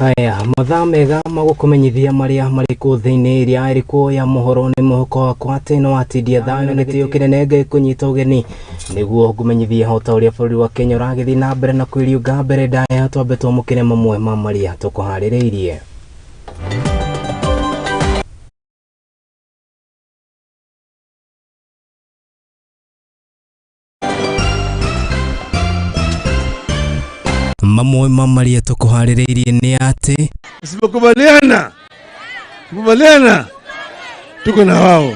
Haya, mathaa mega magukumenyithia maria mariko thiini iria iriko ya Mohoro ni muhuko kwa teno atidia thano gitio kinene kunyita ugeni niguo kumenyithia hota uria bũrũri wa Kenya uragithi na mbere na kwiriunga mbere ndaya twambe twamukire mamwe ma maria tukuhaririirie. Mamwe ma maria tukuhaririirie ni ati usipokubaliana tuko na wao.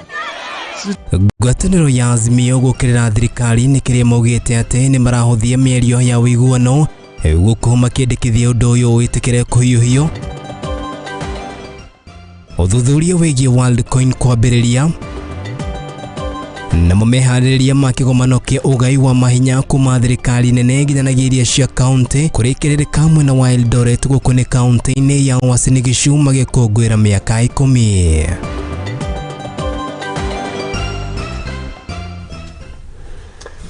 Ngwatanĩro ya Azimio gũkĩrĩra thirikari nĩ kĩrĩa maugĩte atĩ nĩ marahothia mĩario ya ũiguano gũkũ makĩendekithia ũndũ ũyũ wĩtĩkĩre kũhiũhio. Ũthuthuria wĩgiĩ Worldcoin kwambĩrĩria na meharĩrĩria ma kĩgomano kĩa ũgai wa mahinya kuma thirikari nene nginyanagia iria cia kaunti kũrĩkĩrĩrĩka mwena wa Eldoret gũkũ nĩ kaunti-inĩ ya Uasin Gishu magĩkũngũĩra mĩaka 10.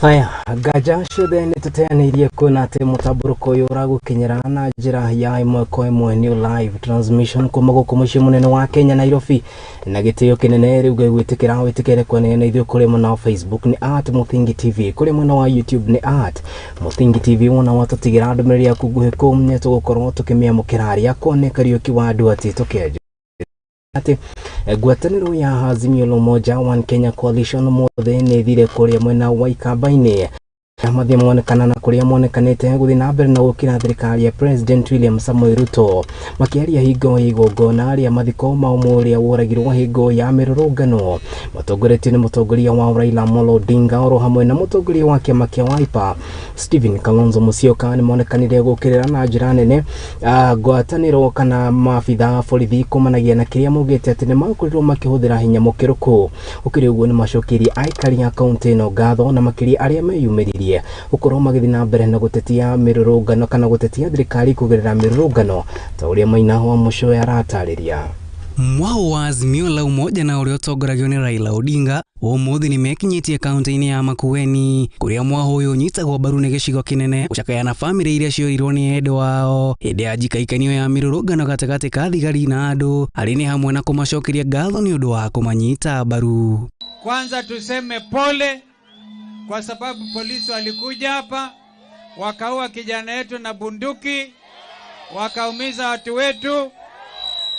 Haya, gaja ciothe nĩ tũteanĩirie kuona atĩ mũtambũrũko ũyũ ũragũkinyĩra na njĩra ya ĩmwe kwa ĩmwe new live transmission kuma gũkũ mũciĩ mũnene wa Kenya Nairobi, na gĩtĩo kĩnene rĩu gĩgwĩtĩkĩra wĩtĩkĩre kuonana ithuĩ kũrĩ mwena wa Facebook nĩ @Muthingi TV, kũrĩ mwena wa YouTube nĩ @Muthingi TV. Wona watũtigĩra ndũmĩrĩri yaku nguhĩ kũu nĩ tũgũkorwo tũkĩmĩamũkĩra arĩa akwa Kariuki wa Nduati tũkĩenja ati ngwatanĩro ya Azimio la Umoja One Kenya Coalition mothe nĩ thire kũrĩa mwena wa Ikamba-inĩ mathia monekana na kũrĩa monekanĩte gũthiĩ na mbere na gũkĩra thirikari ya President William Samoei Ruto makĩaria hingo igongona rĩa mathiko ma ũmwe ũrĩa woragirwo hingo ya mĩrũrũngano. Mũtongoretio nĩ mũtongoria wa Raila Amolo Odinga oro hamwe na mũtongoria wa kĩama kĩa Wiper Stephen Kalonzo Musyoka nĩ monekanire gũkĩrĩra na njĩra nene ngwatanĩro kana maabitha borithi kumanagia na kĩrĩa maugĩte atĩ nĩ makorirwo makĩhũthĩra hinya mũkĩrũku. Ũkĩrĩ ũguo nĩ macokirie aikari a kaunti ĩno ngatho na makĩria arĩa meyumĩririe ukorwo magĩthi na mbere na gũtetia mĩrũrũngano kana gũtetia thirikari kũgerera mĩrũrũngano ta ũrĩa Maina wa Mũcoya aratarĩria. Mwao wa Azimio la Umoja na ũrĩa ũtongoragio nĩ Raila Odinga ũmũthĩ nĩ mekinyĩtie kaunti-inĩ ya Makueni kũrĩa mwao ũyũ ũnyitagwo mbaru nĩ gĩcigo kĩnene gũcakayana bamĩrĩ iria ciorirwo nĩ endwa wao hĩndĩ ya njikaikanio ya mĩrũrũngano gatagatĩ ka thigari na andũ, arĩ nĩ hamwe na kũmacokeria ngatho nĩ ũndũ wa kũmanyita mbaru. Kwanza tuseme pole kwa sababu polisi walikuja hapa wakaua kijana yetu na bunduki, wakaumiza watu wetu,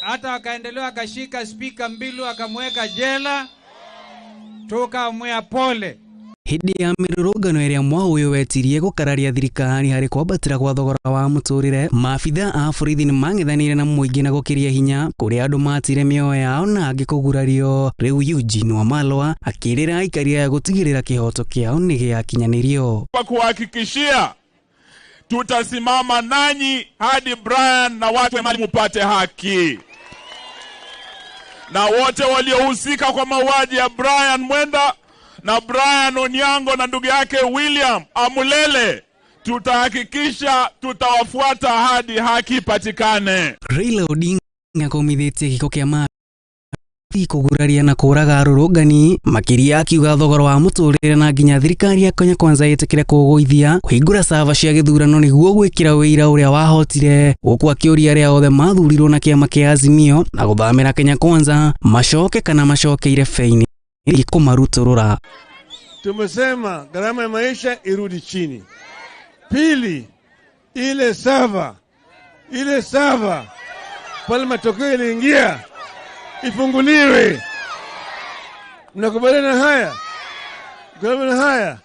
hata wakaendelea wakashika spika Mbilu wakamweka jela. Tukamwea pole. Hĩndĩ ya mĩrũrũngano ĩrĩa mwao ũyũ wetirie gũkararia thirikari harĩ kwambatĩra kwa thogora wa mũtũrĩre, maabitha a borithi nĩ mang'ethanĩire na mũingĩ na gũkĩria hinya kũrĩa andũ matire mĩoyo yao na angĩ kũgurario. Rĩu Eugene Wamalwa akĩrĩra aikari aya gũtigĩrĩra kĩhoto kĩao nĩ gĩakinyanĩrio. Kwa kuhakikishia tutasimama nanyi hadi Brian na watu mali mupate haki, na wote waliohusika kwa mauaji ya Brian Mwenda na Brian Onyango na ndugu yake William Amulele tutahakikisha tutawafuata hadi haki patikane. Raila Odinga akomithĩtie gĩko kĩa maabitha kũguraria na kũraga arũrũngani, makĩria akiuga thogora wa mũtũrĩre na nginya thirikari ya Kenya Kwanza ĩtĩkĩre kũgũithia kũhingũra sava cia gĩthurano nĩguo gwĩkĩra wĩira ũrĩa wahotire, gũkũ akĩũria arĩa othe mathurirwo na kĩama kĩa Azimio na gũthamĩra Kenya Kwanza macoke kana macokeire faini ili kumarutũrũra. Tumesema gharama ya maisha irudi chini. Pili, ile sava pale matokeo iliingia ifunguliwe. Mnakubaliana haya?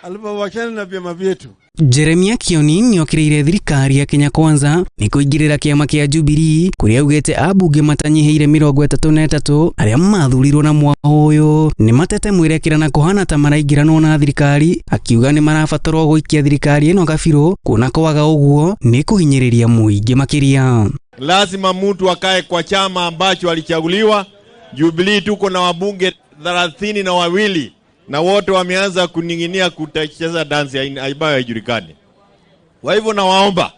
Alipowachana na vyama vyetu. Jeremia Kioni nĩ okĩrĩire thirikari ya Kenya Kwanza nĩ kũingĩrĩra kĩama kĩa Jubilee kũrĩa augĩte ambunge matanyihĩire 33 arĩa mathurirwo na mwao ũyũ nĩ matete mwĩrekĩra na kũhana ta maraingĩranwo na thirikari, akiuga nĩ marabatarwo gũikia thirikari ĩno gabiro, kuona kwaga ũguo nĩ kũhinyĩrĩria mũingĩ makĩria. Lazima mtu akae kwa chama ambacho alichaguliwa. Jubilee tuko na wabunge 32 na wote wameanza kuning'inia kutacheza dansi ambayo haijulikani. Kwa hivyo nawaomba,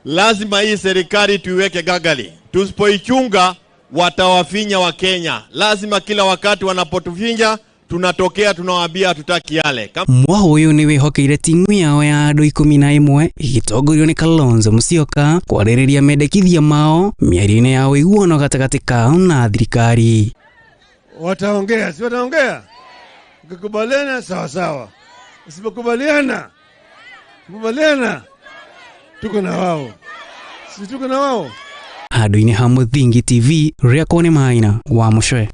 lazima hii serikali tuiweke gagali. Tusipoichunga watawafinya wa Kenya. Lazima kila wakati wanapotufinya tunatokea tunawaambia hatutaki yale. Mwaho uyu ni wihokeire timu yao ya andu 11 igitongorio ni Kalonzo Musyoka kwaririria mendekithia mao miario-ini ya uiguano gatagati kao na thirikari. Wataongea, si wataongea? Ukikubaliana sawa sawa, usipokubaliana tuko na wao, si tuko na wao. Handu-ini ha Muthingi TV, riakwa ni Maina wa Mucwe.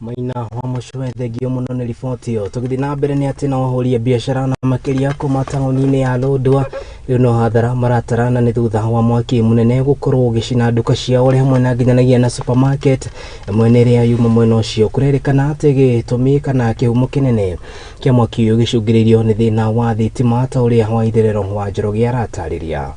Maina wa Mucwe, thegio muno ni riboti iyo. Tugithi na mbere ni ati no ahuri a biashara na makiria kuma tauni-ini ya Lodwar riu no hathara maratarana ni thutha wa mwaki munene gukorwo ugicina nduka ciao ri hamwe na nginyanagia na supermarket mwene ria yuma mwena ucio kurerikana ati gitumi kana kihumo kinene kia mwaki uyu gicungiririo ni thina wa thitima ta uria wa itherero wa Njoroge aratariria.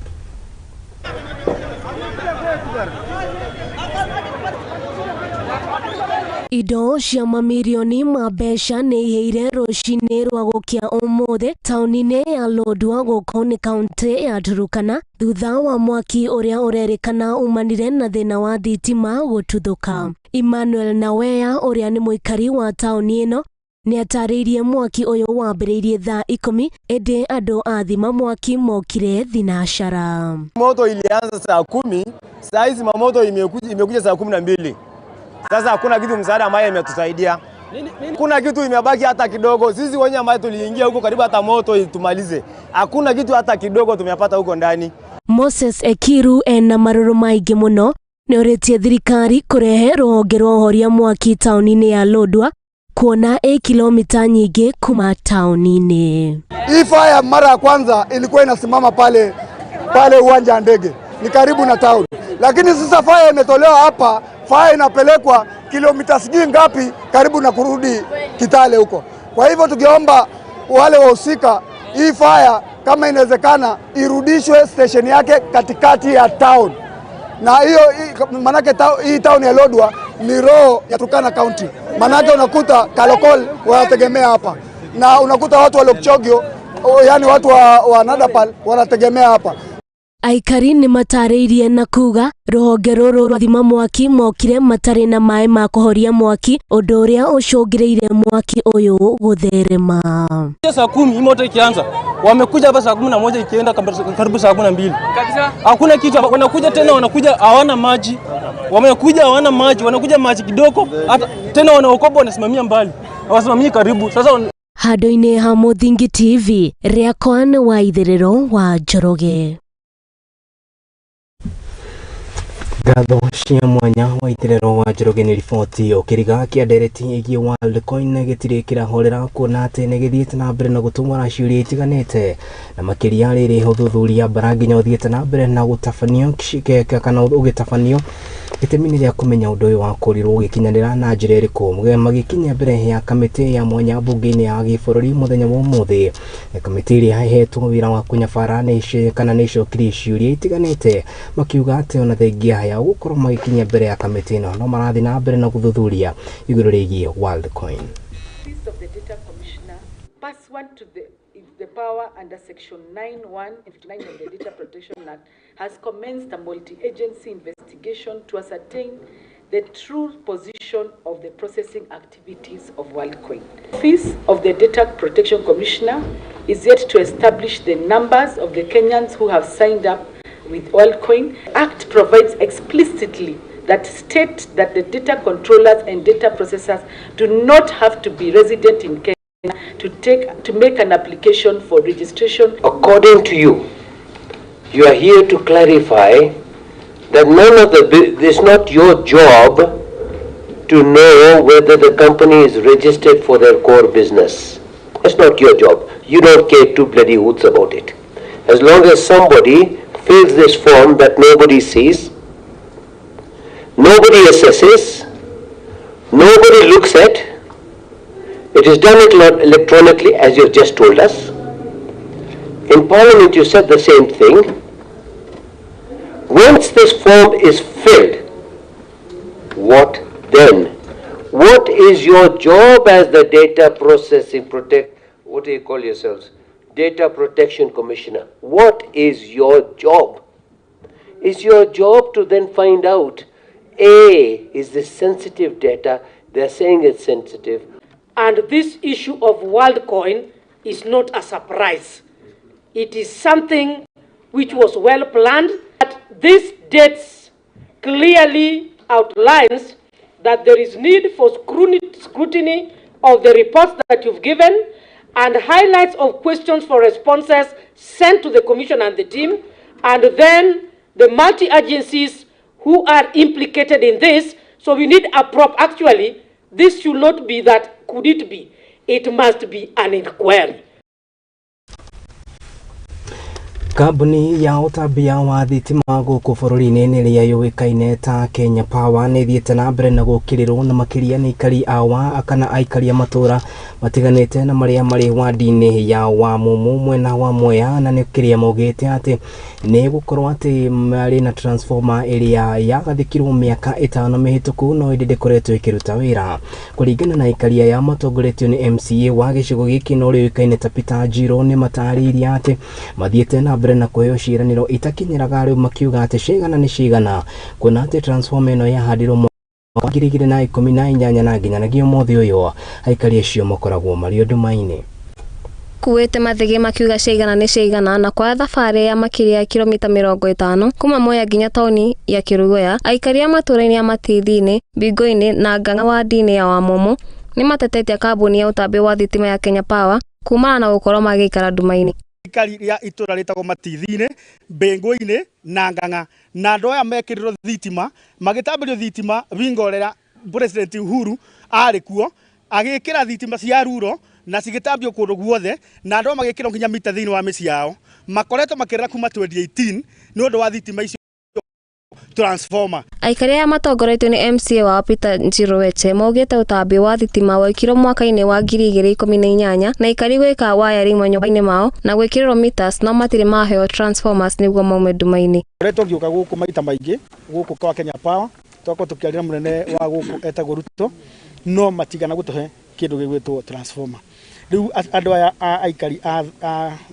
Indo cia mamirioni ma mbeca nĩ iheire rũcinĩ rwa gũkia ũmũthĩ taũni-inĩ ya Lodwar gũkũ nĩ kaunti ya Turkana thutha wa mwaki ũrĩa ũrerĩkana umanire na thĩna wa thitima gũtuthũka. Emmanuel Naweya ũrĩa nĩ mũikari wa taũni ĩno nĩ atarĩirie mwaki ũyũ wambĩrĩirie thaa 10 ĩndĩ andũ a thima mwaki mokire thinashara. Moto ilianza saa 10, saa hizi moto imekuja saa 12. Sasa hakuna kitu msaada ambaye imetusaidia. Hakuna kitu imebaki hata kidogo. Sisi wenyewe ambao tuliingia huko karibu hata moto itumalize. Hakuna kitu hata kidogo tumepata huko ndani. Moses Ekiru ena maruru maingĩ muno nĩ ũrĩtie thirikari kurehe rũhonge rwa ũhoria mwaki taũni-inĩ ya Lodwar kuona kilomita nyingĩ kuma taũni-inĩ. Hii fire mara ya kwanza ilikuwa inasimama pale uwanja wa ndege. Ni karibu na town. Lakini sasa fire imetolewa hapa, fire inapelekwa kilomita sijui ngapi karibu na kurudi Kitale huko. Kwa hivyo tukiomba wale wahusika, hii fire kama inawezekana irudishwe station yake katikati ya town. Na hiyo manake hii town ya Lodwar ni roho ya Turkana County. Manake unakuta Kalokol wanategemea hapa. Na unakuta watu wa Lokchogio, yani watu wa Nadapal wanategemea hapa. Aikari nĩ matarĩirie na kuga rũhonge rũrũ rwa thima mwaki mokire matarĩ na maĩ ma kũhoria mwaki ũndũ ũrĩa ũcũngĩrĩire mwaki ũyũ gũtherema. Saa 10 moto ikianza wamekuja hapa saa 11 ikienda karibu saa 12. Hakuna kitu, wanakuja tena wanakuja hawana maji. Wamekuja hawana maji, wanakuja maji kidogo hata tena wanaokopa wanasimamia mbali. Hawasimamii karibu. Sasa handu-inĩ ha Muthingi TV, riakwa nĩ wa itherero wa Njoroge. Gatho cia mwanya wa itherero wa Njoroge nĩ riboti ũkĩriga kĩandereti ĩgiĩ Worldcoin gĩtirĩ kĩrahorera kuona atĩ nĩ gĩthiĩte na mbere na gũtũmũra ciũria itiganĩte na makĩria rĩrĩ ũthuthuria bara nginya ũthiĩte na mbere na gũtabanio kana ũgĩtabanio gĩtĩmi-inĩ gĩa kũmenya ũndũ ũyũ wakorirwo ũgĩkinyanĩra na njĩra ĩrĩkũ magĩkinya mbere ya kamĩtĩ ya mwanya mbunge-inĩ ya gĩbũrũri mũthenya wa ũmũthĩ. Kamĩtĩ ĩrĩa ĩhetwo wĩra wa kũnyabara nĩ icokirie ciũria itiganĩte makiuga atĩ ona thengia ya gũkorwo magĩkinya mbere ya kamĩtĩ ĩno no marathiĩ na mbere na gũthuthuria igũrũ rĩgiĩ Worldcoin. The power under Section 9(1)59 of the Data Protection Act has commenced a multi-agency investigation to ascertain the true position of the processing activities of Worldcoin. The Office of the Data Protection Commissioner is yet to establish the numbers of the Kenyans who have signed up with Worldcoin. The Act provides explicitly that state that the data controllers and data processors do not have to be resident in Kenya to make an application for registration. According to you, you are here to clarify that it's not your job to know whether the company is registered for their core business. It's not your job. You don't care two bloody hoots about it. As long as somebody fills this form that nobody sees, nobody assesses, nobody looks at, it is done electronically, as you've just told us. In Parliament, you said the same thing. Once this form is filled, what then? What is your job as the data processing what do you call yourselves? Data Protection Commissioner. What is your job? Is your job to then find out, A, is this sensitive data? They're saying it's sensitive. And this issue of WorldCoin is not a surprise. It is something which was well planned. But these dates clearly outlines that there is need for scrutiny of the reports that you've given and highlights of questions for responses sent to the Commission and the team, and then the multi-agencies who are implicated in this. So we need a actually, this should not be that, could it be? It must be an inquiry. Kambuni ya utambia wa thitima gũkũ bũrũri-inĩ nĩrĩa yũĩkaine ta Kenya Power nĩ thiĩte na mbere na gũkĩrĩrwo na makĩria nĩ aikari kana aikari a matũũra matiganĩte na marĩa marĩ wadi-inĩ ya Wamumu mwena wa Mwea, na nĩ kĩrĩa maugĩte atĩ nĩ gũkorwo atĩ marĩ na transformer ĩrĩa yagathĩkirwo mĩaka 5 mĩhĩtũku no ĩndĩ ndĩkoretwo ĩkĩruta wĩra. Kũringana na aikari aya matongoretio nĩ MCA wa gĩcigo gĩkĩ no rĩũĩkaine ta Peter Njiro nĩ matarĩirie atĩ mathiĩte na mbere na kuheo ciĩranĩro itakinyĩraga rĩu makiuga atĩ cigana nĩ cigana, kuona atĩ transformer ĩno yahandirwo mwaka 2018 na nginyagia ũmũthĩ ũyũ aikari acio makoragwo marĩ ũndũ-inĩ. Kuwete mathege makiuga cigana nĩ cigana, na kwa thabarĩ ya makĩria ya kilomita 50 kuma Mwea nginya taũni ya Kĩrũgũya, aikari a matũũra-inĩ ya Matithi-inĩ, Bingo-inĩ na Ng'ang'a wadi-inĩ ya Wamumu nĩ matetetie kambuni ya ũtambia wa thitima ya Kenya Power kumana na gũkorwo magĩikara nduma-inĩ. Aikari ya itũra rĩtagwo Matithi-inĩ, Bingo-inĩ na Ng'ang'a na andũ aya mekĩrirwo thitima magĩtambĩrio thitima Bingo rĩrĩa President Uhuru arĩ kuo agĩkĩra thitima cia ruro na cigĩtambio kũndũ guothe na andũ magĩkĩrwo nginya mita thĩinĩ wa mĩciĩ yao. Makoretwo makĩrĩra kuma 2018 nĩ ũndũ wa thitima icio transformer. Aikari ya matongoretio nĩ MCA wa Peter Njiro maugĩte ũtambia wa thitima wekirwo mwaka-inĩ wa 2018 na aikari gwĩka wiring manyũmba-inĩ mao na gwĩkĩrĩrwo meters no matirĩ maheo transformers nĩguo maume nduma-inĩ. Koretwo ngĩũka gũkũ maita maingĩ gũkũ kwa Kenya Power twakorwo tũkĩarĩra mũnene wa gũkũ etagwo Ruto no matigana gũtũhe kĩndũ gĩgwĩtwo transformer. Rĩu andũ aya aikari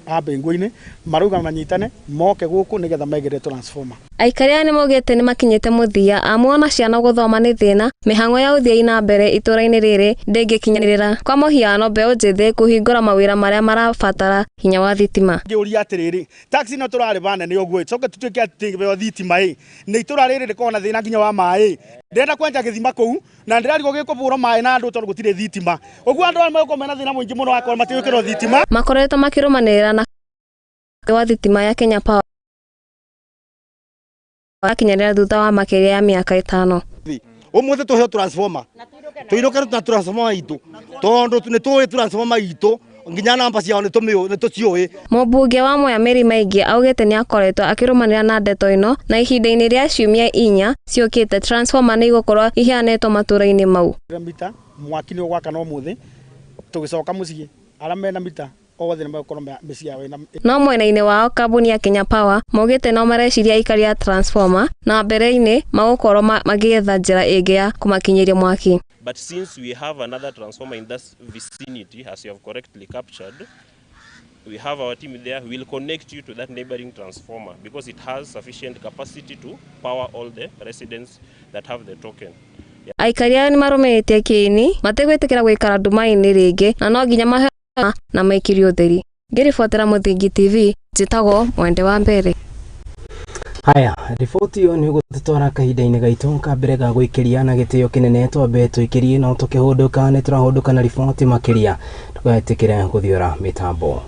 a Bingo-inĩ marauga manyitane moke gũkũ nĩgetha megere transformer. Aikari aya nĩmaugĩte nĩmakinyĩte mũthia amwe ciana gũthoma nĩ thĩna, mĩhang'o ya ũthii na mbere itũra-inĩ rĩrĩ ndĩngĩkinyanĩrĩra. Kwa mũhiano mbeũ njĩthĩ kũhingũra mawĩra marĩa marabatara hinya wa thitima. Ngĩũria atĩrĩrĩ, taxi no tũrarĩba nene ũguo coke tutuĩke atĩ beo thitima nĩ itũra rĩrĩ rĩkorwo na thĩna nginya wa maĩ. Ndĩrenda kwenja gĩthima kũu na ndĩrarigwo gĩkũbũrwo maĩ na andũ tondũ gũtirĩ thitima. Ũguo andũ magũkorwo mena thĩna mũingĩ mũno wakorwo matiwĩkĩrwo thitima. Makoretwo makĩrũmanĩrĩra na wa thitima ya Kenya Power akinyarira thutha wa makĩria ya mĩaka 5. Ũmũthĩ tũheo transformer. Tũiroke na transformer itũ. Tondũ nĩ tũĩ transformer itũ nginya namba ciao nĩ tũciũĩ. Mũmbunge wa Mwea Mary Maingĩ augĩte nĩ akoretwo akĩrũmanĩrĩra na ndeto ĩno na ihinda-inĩ rĩa ciumia 4 ciũkĩte transformer nĩ igũkorwo ihanĩtwo matũũra-inĩ mau. Mita mwaki nĩ ũgwakana ũmũthĩ tũgĩcoka mũciĩ arĩa mena mita othe nĩmakorwo mĩciĩ yao ĩna. No mwena-inĩ wao kambuni ya Kenya Power maugĩte no mareciria aikari ya transformer na mbere-inĩ magũkorwo magĩetha njĩra ĩngĩ ya kũmakinyĩria mwaki. But since we have another transformer in this vicinity, as you have correctly captured, we have our team there. We will connect you to that neighboring transformer because it has sufficient capacity to power all the residents that have the token. Aikari aya nĩmarũmĩrĩtie kĩini mategwĩtĩkĩra gũikara nduma-inĩ rĩngĩ na no nginya maheo na maikirio ũtheri. Ngĩribotera Mũthingi TV, njĩtagwo Mwende wa Mbere. Haya, riboti hiyo nĩ gũtũtwara kahinda-inĩ gaitũ kambere ga gwĩkĩria na gĩtĩo kĩnene twambe twĩkĩrie no tũkĩhũndũka nĩ tũrahũndũka na riboti makĩria tũgetĩkĩre gũthiũra mĩtambo.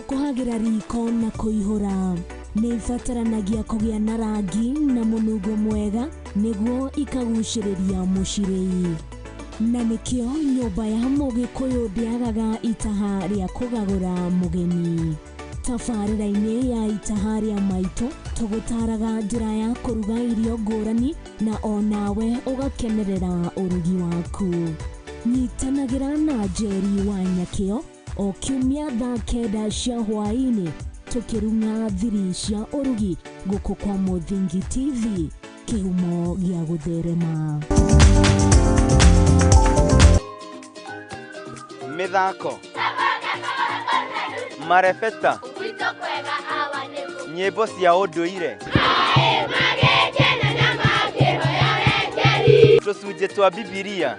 Kuhagira riko na kuihura nĩ ibataranagia kũgĩa na rangi na mũnungo mwega nĩguo ikagucĩrĩria mũcirĩi, na nĩkĩo nyũmba ya Mũgĩkũyũ ndĩagaga itaha rĩa kũgagũra mũgeni. tabarĩra-inĩ ya itaharia maitũ tũgũtaraga njĩra ya kũruga irio ngũrani na onawe ũgakenerera ũrugi waku. Nyitanagĩra na Njeri wa Nyakĩo o kiumia thaa 9 cia hwaĩ-inĩ tũkĩrunga thiri cia ũrugi gũkũ kwa Mũthingi TV, kĩhumo gĩa gũtherema. Mĩthako, marebeta, nyĩmbo cia ũndũire, tũcunjĩ twa Bibilia.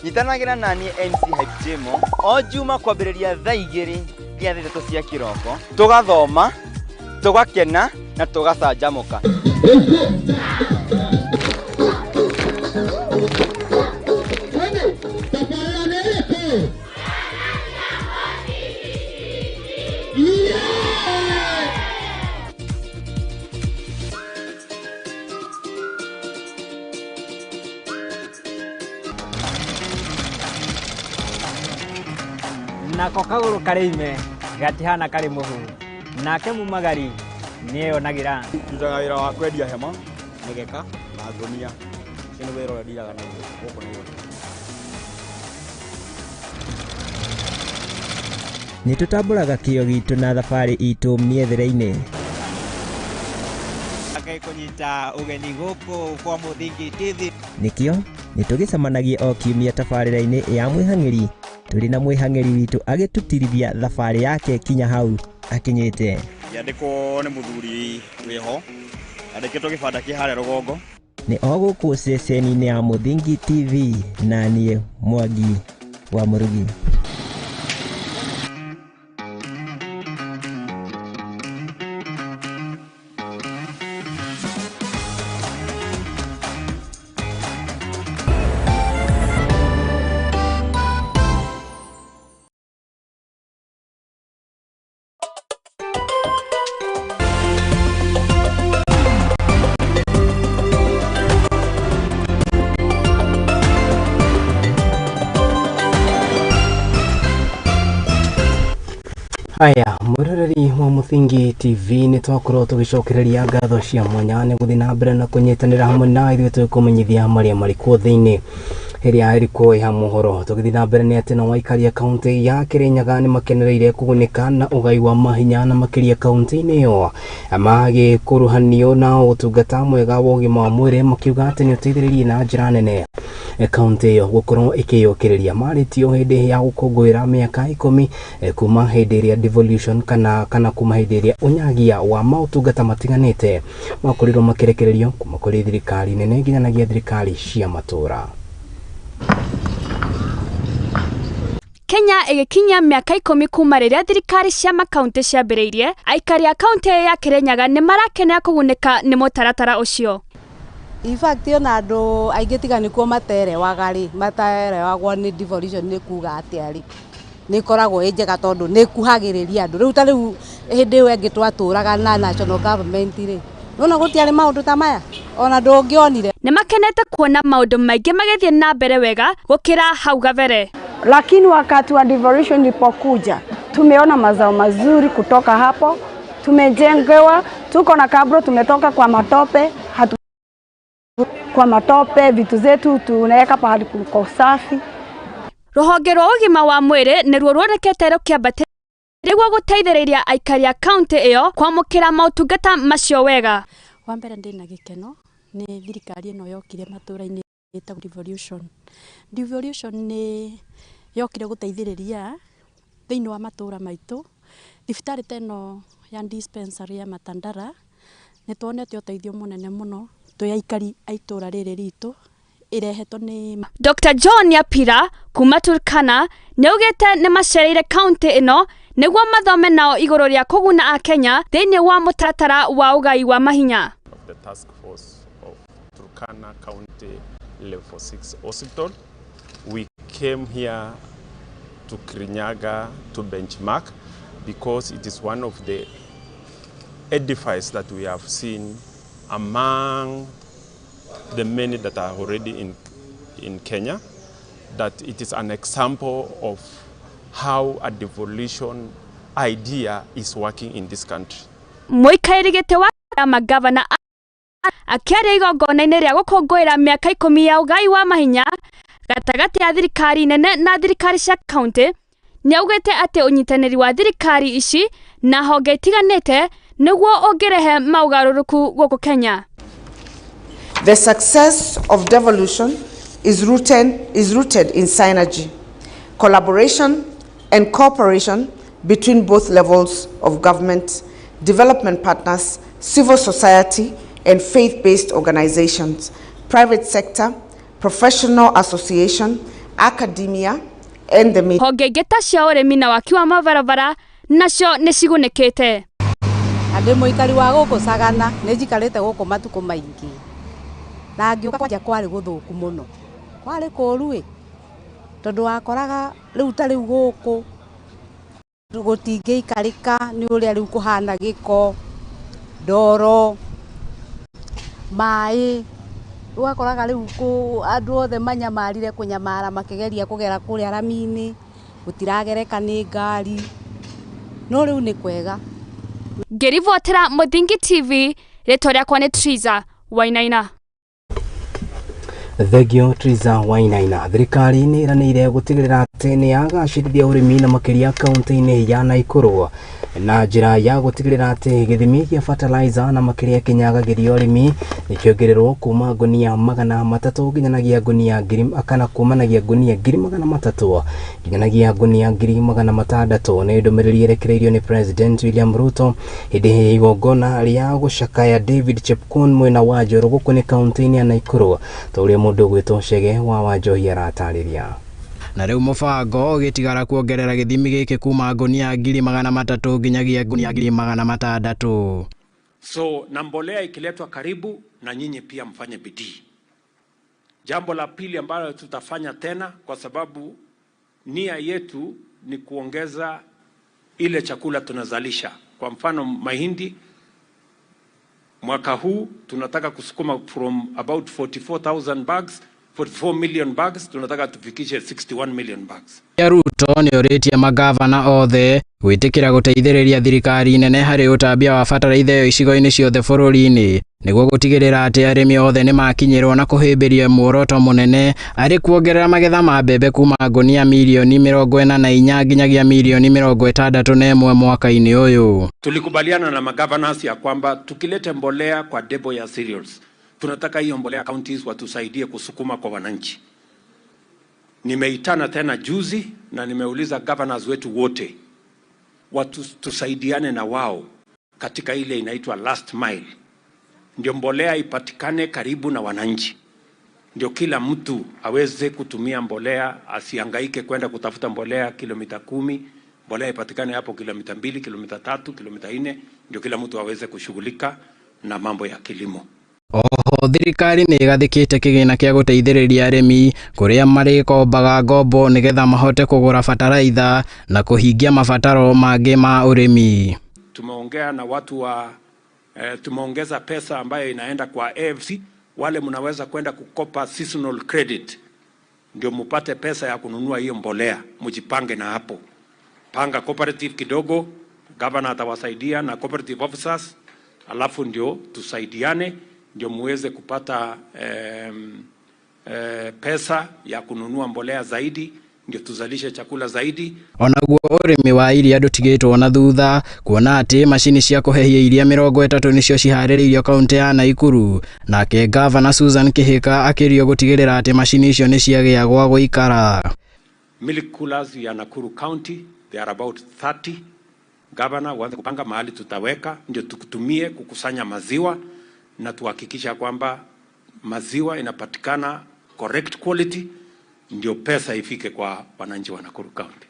Nyitanagĩra nani MC Hype Jemo o Juma kwambĩrĩria thaa 2 nginya thaa 3 cia kĩroko, tũgathoma, tũgakena na tũgacanjamũka. Nako kagũrũ karĩime gatihana karĩ mũhu, nake mumagari nĩeyonagira. Ndutaga wĩra wa kwendia hema, mĩgeka na ngũnia. Ũcio nĩ wĩra ũrĩa ndiraga naguo gũkũ nĩ wothe. Nĩtũtambũraga kĩyo gitũ na thabarĩ itũ mĩethere-inĩ. Kũnyita ũgeni gũkũ kwa Mũthingi TV. Nĩkĩo nĩtũgĩcemanagia o kiumia tabarĩra-inĩ ya mwĩhang'ĩri, tũrĩ na mwĩhang'ĩri witũ agĩtũtirithia thabarĩ yake kinya hau akinyĩte. Yandĩkwo nĩ mũthuri wĩho, yandĩkĩtwo kĩbanda kĩ harĩa rũgongo. Nĩ o gũkũ ceceni-inĩ ya Mũthingi TV, na niĩ Mwangi wa Mũrugi. Haya, mwiroreri wa Mũthingi TV nĩ twakorwo tũgĩcokereria ngatho cia mwanya nĩ gũthiĩ na mbere na kũnyitanĩra hamwe na ithuĩ tũkũmenyithia marĩa marĩ kuo thĩinĩ ĩrĩa ĩrĩkuo ya Mohoro. Tũgĩthiĩ na mbere nĩ atĩ na waikaria kaunti ya Kĩrĩnyaga nĩ makenereire kũgunĩka na ũgai wa mahinya na makĩria kaunti-inĩ ĩyo magĩkuruhanio na ũtungata mwega wa ũgima wa mwĩrĩ, makiuga atĩ nĩ ũteithĩrĩirie na njĩra nene kaunti ĩyo gũkorwo ĩkĩyũkĩrĩria. Marĩtio hĩndĩ ya gũkũngũĩra mĩaka 10 kuma hĩndĩ ĩrĩa devolution kana kuma hĩndĩ ĩrĩa ũnyagia wa maũtungata matiganĩte makorirwo makĩrekererio kuma kũrĩ thirikari nene nginyanagia thirikari cia matũra. Kenya ĩgĩkinyia mĩaka 10 kuma rĩrĩa thirikari cia makaunti ciambĩrĩirie, aikari a kaunti ya Kĩrĩnyaga nĩ marakenera kũgunĩka nĩ mũtaratara ũcio. In fact, ona andũ aingĩ tiga nĩkuo materewagwo nĩ devolution nĩ kuga atĩ nĩ koragwo ĩ njega tondũ nĩ kuhagĩrĩria andũ. Rĩu ta rĩu hĩndĩ ĩyo ĩngĩ twatũraga na national government rĩ, nona gũtiarĩ maũndũ ta maya ona ndũngĩonire. Nĩ makenete kuona maũndũ maingĩ magĩthiĩ na mbere wega gũkĩra hau gabere. Lakini wakati wa devolution ilipokuja tumeona mazao mazuri kutoka hapo, tumejengewa, tuko na kabro, tumetoka kwa matope, vitu zetu tunaweka pahali kuko safi. Rũhonge rwa ũgima wa mwĩrĩ nĩruo ruonekete rũkĩambatĩria nĩguo gũteithĩrĩria aikari a kaunti ĩyo kwamũkĩra maũtungata macio wega. Wa mbere ndĩ na gĩkeno nĩ thirikari ĩno yokire matũra-inĩ ĩtagwo devolution. Devolution nĩ yokire gũteithĩrĩria thĩinĩ wa matũra maitũ. Thibitarĩ teno ya dispensary ya Matandara nĩ tuonete ũteithio mũnene mũno twĩ aikari a itũra rĩrĩ ritũ irehetwo nĩ Dr. John Yapira kuma Turkana nĩ ugĩte nĩ macereire kaunti ĩno nĩguo mathome nao igũrũ rĩa kũguna a Kenya thĩinĩ wa mũtaratara wa ũgai wa mahinya. The task force of Turkana County Level 6 Hospital, we came here to Kirinyaga to benchmark because it is one of the edifices that we have seen among the many that are already in Kenya, that it is an example of how a devolution idea is working in this country. Muikairigite wa magavana akiaria igongona-inĩ rĩa gũkũngũĩra mĩaka 10 ya ũgai wa mahinya gatagati ya thirikari nene na thirikari cia county, nĩaugĩte atĩ ũnyitanĩri wa thirikari ici na honge itiganĩte nĩguo ũngĩrehe maugarũrũku gũkũ Kenya. The success of devolution is rooted in synergy, collaboration and cooperation between both levels of government, development partners, civil society and faith-based organizations, private sector, professional association, academia and the media. Honge ingĩ ta cia ũrĩmi na waki wa mabarabara nacio nĩcigunĩkĩte. Andũ mũikari wa gũkũ Sagana nĩnjikarĩte gũkũ matukũ maingĩ. Na ngĩũka kwanja kwarĩ gũthũku mũno. Kwarĩ kũru tondũ wakoraga rĩu ta rĩu gũkũ gũtingĩikarĩka nĩ ũrĩa rĩu kũhana gĩko, ndoro, maĩ. Wakoraga rĩu andũ othe manyamarire kũnyamara makĩgeria kũgera kũrĩa rami-inĩ, gũtiragereka nĩ ngari. No rĩu nĩ kwega. Ngĩribotera Mũthingi TV, rĩtwa rĩakwa nĩ Triza Wainaina. Thegio Triza Wainaina. Thirikari nĩ iranĩire gũtigĩrĩra atĩ nĩ yagacĩrithia ũrĩmi na makĩria kaunti-inĩ ya Naikuru na njĩra ya gũtigĩrĩra atĩ gĩthimi gĩa fertilizer na makĩria kĩnyagagĩria ũrĩmi nĩkĩongererwo kuma gunia 300 nginyanagia gunia 1000 kana kumanagia gunia 300 nginyanagia gunia 600 nĩ ndũmĩrĩri yerekereirio nĩ President William Ruto hĩndĩ ya igongona rĩa gũcakaya David Chepkun mwena wa Njoro gũkũ nĩ kaunti-inĩ ya Naikuru ta ũrĩa mũndũ gwĩtwo Chege wa Wanjohi aratarĩria. Na rĩu mũbango ũgĩtigara kuongerera gĩthimi gĩkĩ kuma gunia 300 nginyagia gunia 600. So na mbolea ikiletwa karibu na nyinyi pia mfanye bidii. Jambo la pili ambalo tutafanya tena, kwa sababu nia yetu ni kuongeza ile chakula tunazalisha. Kwa mfano mahindi, mwaka huu tunataka kusukuma from about 44,000 bags 44 million bags, tunataka tufikishe 61 million bags. Ya Ruto nĩ ũrĩtie magavana othe gwĩtĩkĩra gũteithĩrĩria thirikari nene harĩ ũtambia wa bataraitha ĩyo icigo-inĩ ciothe bũrũri-inĩ nĩguo gũtigĩrĩra atĩ arĩmi othe nĩ makinyĩrwo na kũhĩmbĩria muoroto mũnene arĩ kuongerera magetha ma mbembe kuma gunia milioni 44 nginyagia milioni 61 mwaka-inĩ ũyũ. Tulikubaliana na magovernors ya kwamba tukilete mbolea kwa debo ya cereals, tunataka hiyo mbolea counties watusaidie kusukuma kwa wananchi. Nimeitana tena juzi na nimeuliza governors wetu wote tusaidiane na wao katika ile inaitwa last mile. Ndio mbolea ipatikane karibu na wananchi. Ndio kila mtu aweze kutumia mbolea, asihangaike kwenda kutafuta mbolea kilomita 10, mbolea ipatikane hapo kilomita 2, kilomita 3, kilomita 4, ndio kila mtu aweze kushughulika na mambo ya kilimo. Oho thirikari nĩ ĩgathĩkĩte kĩgĩna kĩa gũteithĩrĩria arĩmi kũrĩa marĩkombaga ngombo nĩgetha mahote kũgũra bataraitha na kũhingia mabataro mangĩ ma ũrĩmi. Tumeongea na watu wa tumeongeza pesa ambayo inaenda kwa AFC, wale mnaweza kwenda kukopa seasonal credit ndio mupate pesa ya kununua hiyo mbolea. Mjipange na hapo, panga cooperative kidogo, governor atawasaidia na cooperative officers, alafu ndio tusaidiane ndio muweze kupata pesa ya kununua mbolea zaidi, ndio tuzalishe chakula zaidi. Onaguo ũrĩmi wa iria ndũtigĩtwo na thutha kuona atĩ macini cia kũhehia iria 30 nicio ciharĩrĩirio kaunti ya Naikuru, nake Governor Susan Kihika akĩrio gũtigĩrĩra atĩ macini icio nĩ ciagĩa gwa gũikara. Milk coolers ya Nakuru County, they are about 30. Governor waanze kupanga mahali tutaweka ndio tukutumie kukusanya maziwa na tuhakikisha kwamba maziwa inapatikana correct quality, ndio pesa ifike kwa wananchi wa Nakuru County.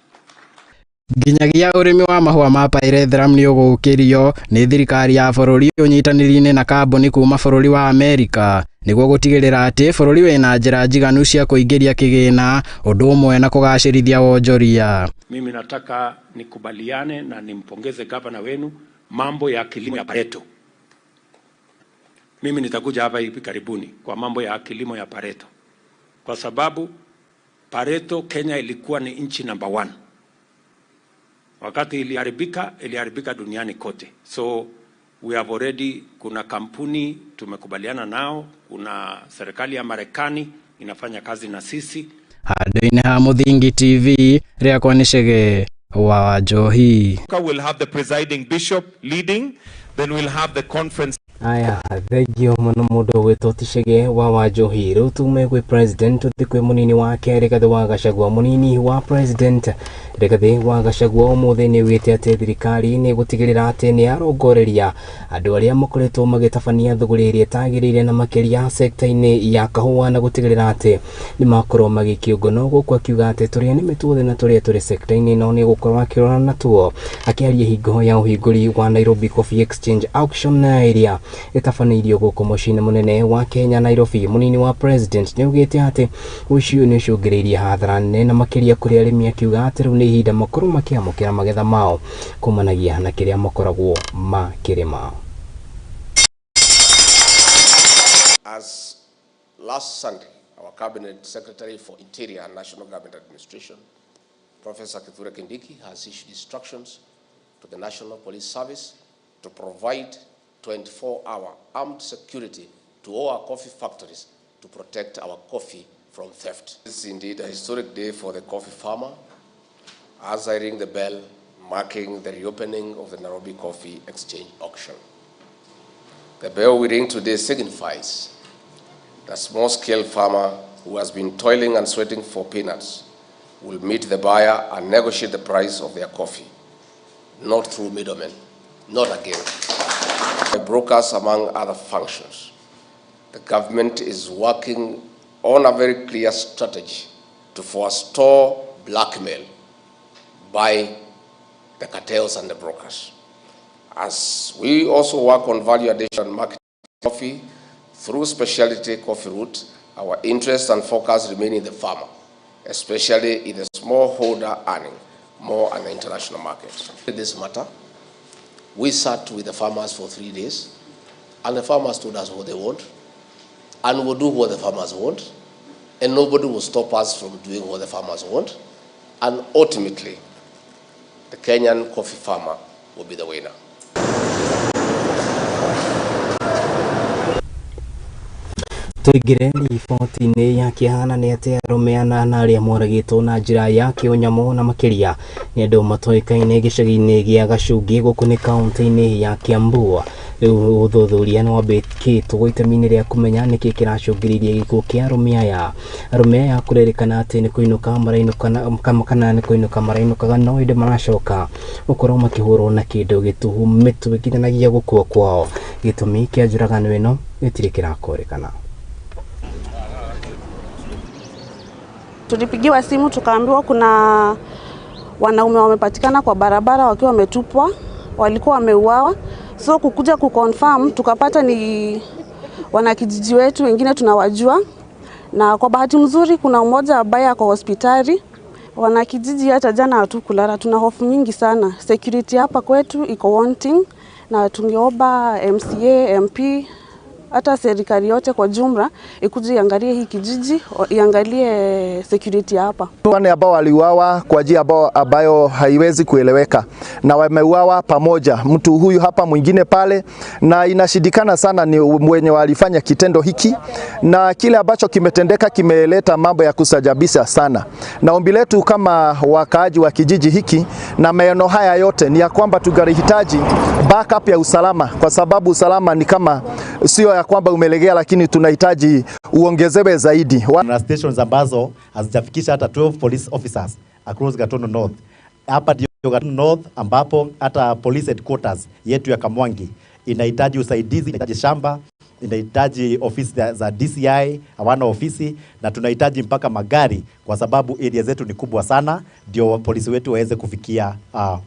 Nginyagia ũrĩmi wa mahũa ma pyrethrum nĩ ũgũkĩrio nĩ thirikari ya bũrũri ũnyitanĩri-inĩ na kambuni kuma bũrũri wa Amerika nĩguo gũtigĩrĩra atĩ bũrũri wĩna njĩra njiganu cia kũingĩria kĩgĩna ũndũ ũmwe na kũgacĩrithia wonjoria. Mimi nataka nikubaliane na nimpongeze gavana wenu mambo ya kilimo ya pareto. Mimi nitakuja hapa hivi karibuni kwa mambo ya kilimo ya pareto, kwa sababu Pareto Kenya ilikuwa ni nchi number 1. Wakati iliharibika duniani kote. So we have already, kuna kampuni tumekubaliana nao, kuna serikali ya Marekani inafanya kazi na sisi. Handũ-inĩ ha Mũthingi TV rĩakwa nĩ Chege wa Njohi. We'll have the presiding bishop leading, then we'll have the conference. Aya, thegio muno mundu gwitwo ti Chege wa Njohi. Riu tume gwi president tuthikwe munini wake Rigathi wa Gachagua. Munini wa president Rigathi wa Gachagua umuthi ni wite ati thirikari ni gutigirira ati ni arongoreria andu aria makoretwo magitabania thuguri iria tagirire na makiria sekta-ini ya kahua na gutigirira ati ni makorwo magikiongono guku akiuga ati turia ni mituothe na turia turi sekta-ini no ni gukorwo akirona natuo. Akiaria hingo ya uhinguri wa Nairobi Coffee Exchange auction area itafanĩirio gũkũ mũciĩ mũnene wa Kenya Nairobi, munini wa president niugĩte atĩ ũcio nĩ ũcũngĩrĩirie hathara nene na makĩria kũrĩ arĩmi, akiuga atĩ rĩu nĩ ihinda makorwo makĩamũkĩra magetha mao kumanagia na kĩrĩa makoragwo makĩrĩma. As last Sunday, our Cabinet Secretary for Interior and National Government Administration, Professor Kithure Kindiki, has issued instructions to the National Police Service to provide 24-hour armed security to all our coffee factories to protect our coffee from theft. This is indeed a historic day for the coffee farmer as I ring the bell marking the reopening of the Nairobi Coffee Exchange auction. The bell we ring today signifies the small-scale farmer who has been toiling and sweating for peanuts will meet the buyer and negotiate the price of their coffee, not through middlemen, not again. By brokers, among other functions. The government is working on a very clear strategy to forestall blackmail by the cartels and the brokers. As we also work on value addition marketing coffee through specialty coffee route, our interest and focus remain in the farmer, especially in the smallholder earning more on the international market. In this matter, we sat with the farmers for 3 days, and the farmers told us what they want, and we'll do what the farmers want, and nobody will stop us from doing what the farmers want, and ultimately, the Kenyan coffee farmer will be the winner. Tuigire riboti-inĩ ya kĩhana nĩ atĩ arũme na arĩa moragĩtwo na njĩra ya kĩũnyamũ na makĩria nĩ andũ matoĩkaine gĩcagi-inĩ gĩa Gacungi gũkũ nĩ kaũntĩ-inĩ ya Kiambu. Rĩu ũthuthuria nĩ wambĩkĩtwo itemi-inĩ rĩa kũmenya nĩkĩ kĩracũngĩrĩirie gĩkuũ kĩa arũme aya. Arũme aya kũrerĩkana atĩ nĩ kũinũka marainũkaga no ĩndĩ maracoka gũkorwo makĩhũrwo na kĩndũ gĩtuhu mĩtwe nginyagia gũkua kwao. Gĩtũmi kĩa njũragano ĩno gĩtirĩ kĩrakorĩkana. Tulipigiwa simu tukaambiwa kuna wanaume wamepatikana kwa barabara wakiwa wametupwa, walikuwa wameuawa. So kukuja kuconfirm tukapata ni wanakijiji wetu, wengine tunawajua, na kwa bahati mzuri kuna mmoja ambaye ako hospitali. Wanakijiji hata jana hatukulala, tuna hofu nyingi sana. Security hapa kwetu iko wanting, na tungeomba MCA, MP, hata serikali yote kwa jumla ikuje iangalie hii kijiji, iangalie security hapa. Wale ambao waliuawa kwa njia ambayo haiwezi kueleweka na wameuawa pamoja, mtu huyu hapa mwingine pale, na inashidikana sana ni mwenye walifanya kitendo hiki, na kile ambacho kimetendeka kimeleta mambo ya kusajabisha sana. Na ombi letu kama wakaaji wa kijiji hiki na maeneo haya yote ni ya kwamba tunahitaji backup ya usalama, kwa sababu usalama ni kama sio ya kwamba umelegea, lakini tunahitaji uongezewe zaidi. Na stations ambazo hazijafikisha hata 12 police officers across Gatondo North. Hapa ndio Gatondo North ambapo hata police headquarters yetu ya Kamwangi inahitaji usaidizi, inahitaji shamba, inahitaji ofisi za DCI, hawana ofisi, na tunahitaji mpaka magari kwa sababu area zetu ni kubwa sana, ndio polisi wetu waweze kufikia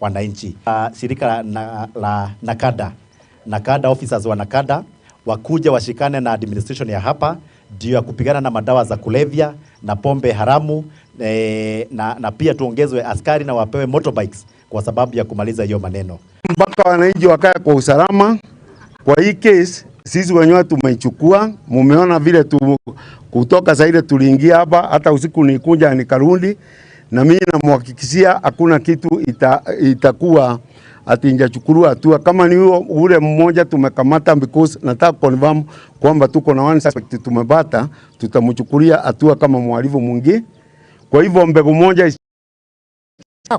wananchi. Shirika la Nakada officers wa Nakada wakuja washikane na administration ya hapa ndio ya kupigana na madawa za kulevya na pombe haramu, na pia tuongezwe askari na wapewe motorbikes kwa sababu ya kumaliza hiyo maneno. Mpaka wananchi wakae kwa usalama. Kwa hii case Sisi wenyewe tumeichukua, mumeona vile kutoka zaidi tuliingia hapa, hata usiku nikuja nikarudi, na mimi namhakikishia hakuna kitu itakuwa ati ingechukuliwa hatua. Kama ni ule mmoja tumekamata, because nataka confirm kwamba tuko na one suspect tumepata, tutamchukulia hatua kama mhalifu mwingine. Kwa hivyo mbegu moja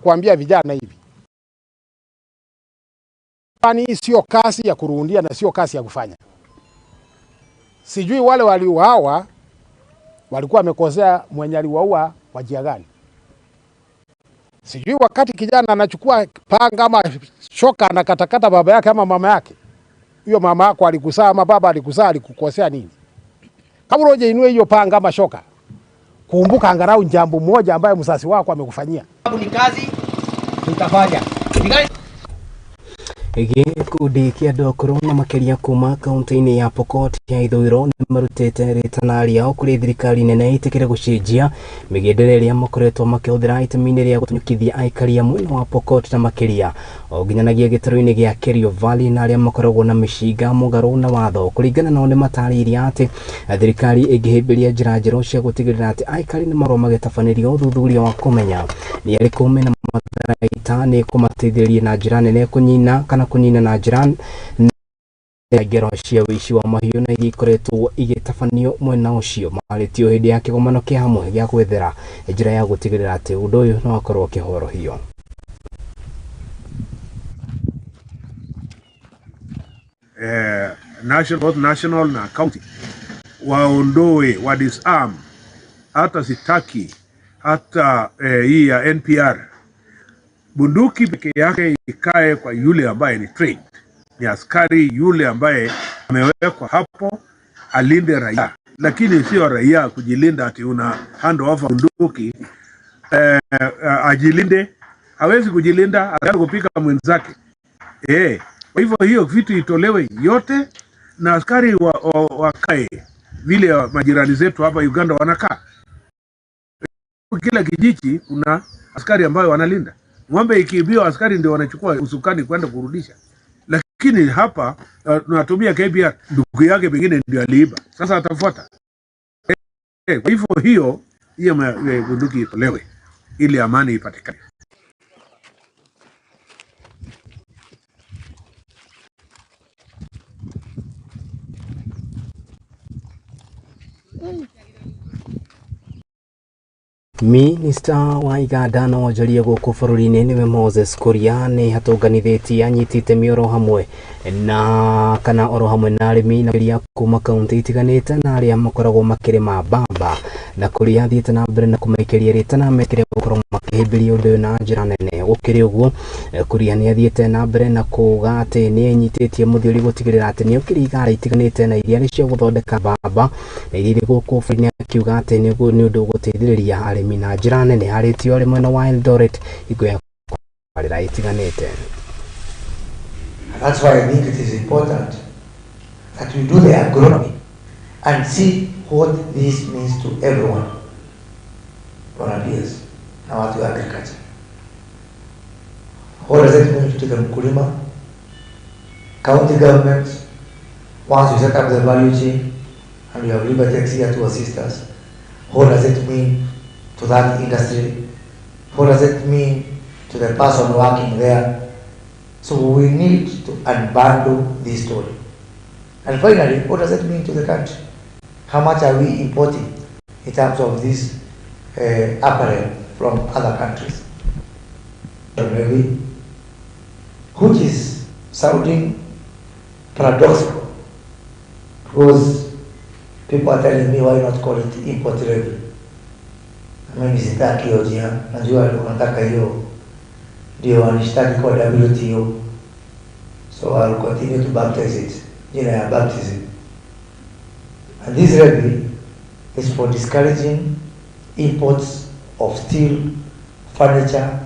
kuambia vijana hivi, hii sio kazi ya kurundia na sio kazi ya kufanya. Sijui wale waliuawa walikuwa wamekosea mwenye aliwaua kwa njia gani. Sijui wakati kijana anachukua panga ama shoka na katakata baba yake ama mama yake, hiyo mama yako alikuzaa ama baba alikuzaa, alikukosea nini? Kama roje inue hiyo panga ama shoka, kumbuka angalau jambo moja ambaye msasi wako amekufanyia. Ni kazi tutafanya. Gikundi kia andũ akũrũ na makĩria kuma kaunti-inĩ ya Pokot ya ithũĩro nĩ marutĩte rĩtana rĩao kũrĩ thirikari nene ĩtĩkĩre gũcenjia mĩgendere ĩrĩa makoretwo makĩhũthĩra itemi-inĩ rĩa gũtũnyũkithia aikari a mwena wa Pokot na makĩria o nginyanagia gĩtarũ-inĩ gĩa Kerio Valley na arĩa makoragwo na mĩcinga mũgarũ na watho. Kũringana nao nĩ matarĩirie atĩ thirikari ĩngĩhĩmbĩria njĩra njerũ cia gũtigĩrĩra atĩ aikari nĩ marũa magĩtabanĩrio ũthuthuria wa kũmenya nĩ arĩkũ mena matharaita nĩ kũmateithĩrĩria na njĩra nene kũnyina na njĩra ngero cia ũici wa mahiũ na iria ikoretwo igĩtabanio mwena ũcio marĩtio hĩndĩ ya kĩgomano kĩa hamwe gĩa gwethera njĩra ya gũtigĩrĩra atĩ ũndũ ũyũ no akorwo ũkĩhorohio. National na county waondoe, wa disarm, hata sitaki hata hii ya NPR. Bunduki peke yake ikae kwa yule ambaye ni trained, ni askari yule ambaye amewekwa hapo alinde raia, lakini sio raia kujilinda ati una hand over bunduki ajilinde. Hawezi kujilinda, ataka kupika mwenzake. Kwa hivyo hiyo vitu itolewe yote na askari wakae vile majirani zetu hapa Uganda wanakaa. Kila kijiji kuna askari ambayo wanalinda. Ng'ombe ikiibiwa askari ndio wanachukua usukani kwenda kurudisha. Lakini hapa tunatumia KPR, ndugu yake pengine ndio aliiba. Sasa atafuata. Kwa hivyo hiyo bunduki itolewe ili amani ipatikane. Minista wa iganda na wonjoria gũkũ bũrũri-inĩ nĩwe Moses Kuria nĩ hatũnganithĩtie anyitĩte mĩoro hamwe na kana oro hamwe na arĩmi na makĩria kuma kaunti itiganĩte na arĩa makoragwo makĩrĩma mbamba, na Kuria athiĩte na mbere na kũmaikĩria rĩtana mekĩre gũkorwo makĩhĩmbĩria ũndũ ũyũ na njĩra nene. Gũkĩrĩ ũguo, Kuria nĩ athiĩte na mbere na kuuga atĩ nĩ enyitĩtie mũthiũri gũtigĩrĩra atĩ nĩ okĩrĩ iganda itiganĩte na iria cia gũthondeka mbamba na iria irĩ gũkũ bũrũri-inĩ, akiuga atĩ nĩ ũndũ gũteithĩrĩria arĩmi na njĩra nene harĩ tio rĩmwe na wa Eldoret hingo ya kwarĩra itiganĩte. That's why I think it is important that we do the agronomy and see what this means to everyone, volunteers na watu wa agriculture. What does it mean to the mkulima, county governments, once you set up the value chain and you have Libertex here to assist us? What does it mean to that industry? What does it mean to the person working there? So we need to unbundle this story. And finally, what does it mean to the country? How much are we importing in terms of this apparel from other countries? Maybe, which is sounding paradoxical, because people are telling me why not call it import revenue. Mimi sitaki hiyo jina, najua unataka hiyo, ndio wanishtaki kwa WTO, so I'll continue to baptize it, jina ya baptism. And this levy is for discouraging imports of steel, furniture,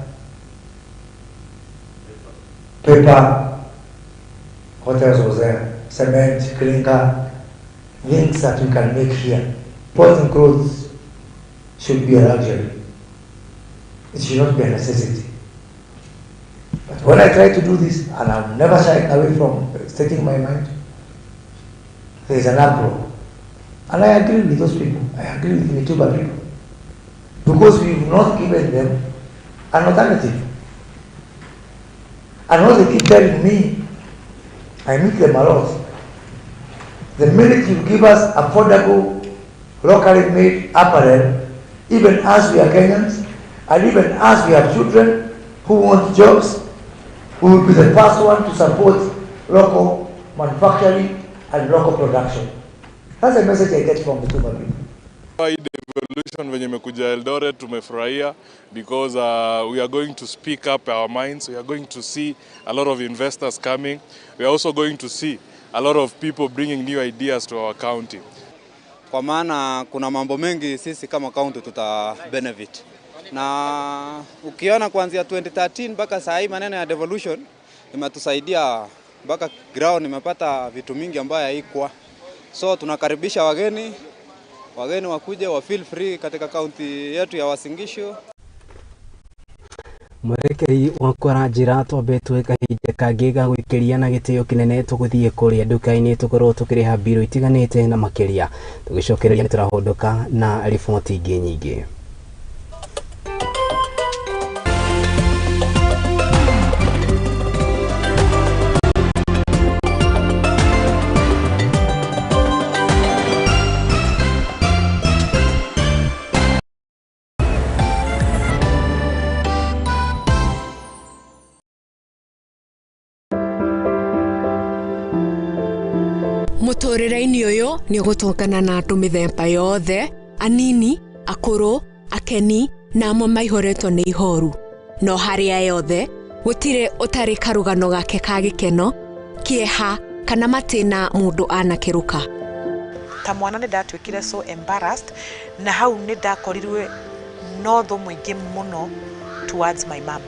paper, what else was there? Cement, clinker, things that we can make here. Importing clothes should be a luxury. It should not be a necessity. But when I try to do this, and I'm never shying away from stating my mind, there is an uproar. And I agree with those people. I agree with the Tuba people. Because we've not given them an alternative. And what they keep telling me, I meet them a lot. The minute you give us affordable, locally made apparel, even as we are Kenyans, and even as we have children who want jobs, we will be the first one to support local manufacturing and local production. That's the message I get from the Tuba people. Hii devolution venye imekuja Eldoret tumefurahia because we are going to speak up our minds. We are going to see a lot of investors coming. We are also going to see a lot of people bringing new ideas to our county. Kwa maana kuna mambo mengi sisi kama county tuta benefit. Na ukiona kuanzia 2013 mpaka saa hii maneno ya devolution imetusaidia mpaka ground imepata vitu mingi ambayo haikuwa. So tunakaribisha wageni wakuje wa feel free katika county yetu ya Uasin Gishu. Mwerekeri wakora njira twambe tweka hinja kangi ga gwikiria na gitio kinene tuguthie kuria nduka-ini tukorwo tukiriha biro itiganite na makiria tugicokereria niturahondoka na riboti ingi nyingi. Mutorera-ini uyu ni gutongana na andu mithemba yothe, anini, akuru, akeni na amwe maihoretwo ni ihoru. No haria yothe gutire utari karugano gake ka gikeno, kieha kana matina mundu anakiruka. Ta mwana ni ndatwikire so embarrassed na hau ni ndakorirwe no tho mwingi muno towards my mom.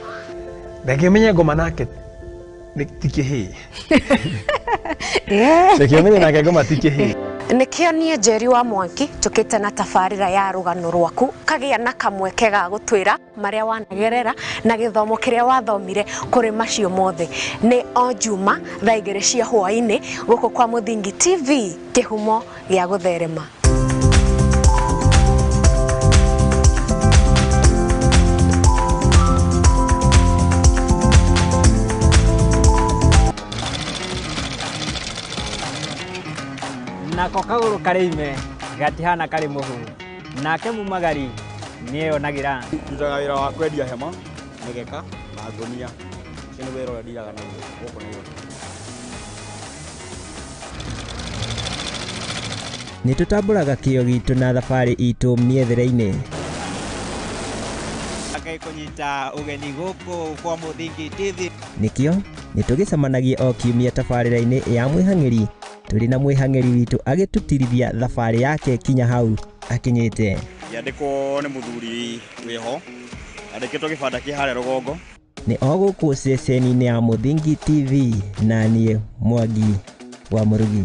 Ndakimenya ngoma nake tikihi. Ndakimenya nake ngoma tikihi. Nikio nie Njeri wa Mwangi tukite na tafarira ya rugano rwaku kagia na kamweke ga gutwira maria wanagerera na githomo kiria wathomire kuri macio mothe ni o Juma thaa 2 cia hwaini guko kwa Muthingi TV kihumo gia gutherema. Nako kaguru karime gatihana kari muhuru nake mumagari niyo nagira tutaga wira wa kwendia hema negeka na ngonia kino wira wa diraga na goko niyo ni tutamburaga kio gitu na thabari itu miethere-ini akai kunyita ugeni goko kwa Muthingi TV nikio ni tugicemanagia o kiumia tabarira-ini ya mwihang'iri turi na mwihang'iri witu agitutirithia thabari yake kinya hau akinyite yandiko ni muthuri wiho andikitwo gibanda ki hare rugongo ni oguku ceceni-ini ya Muthingi TV na nie Mwangi wa Murugi.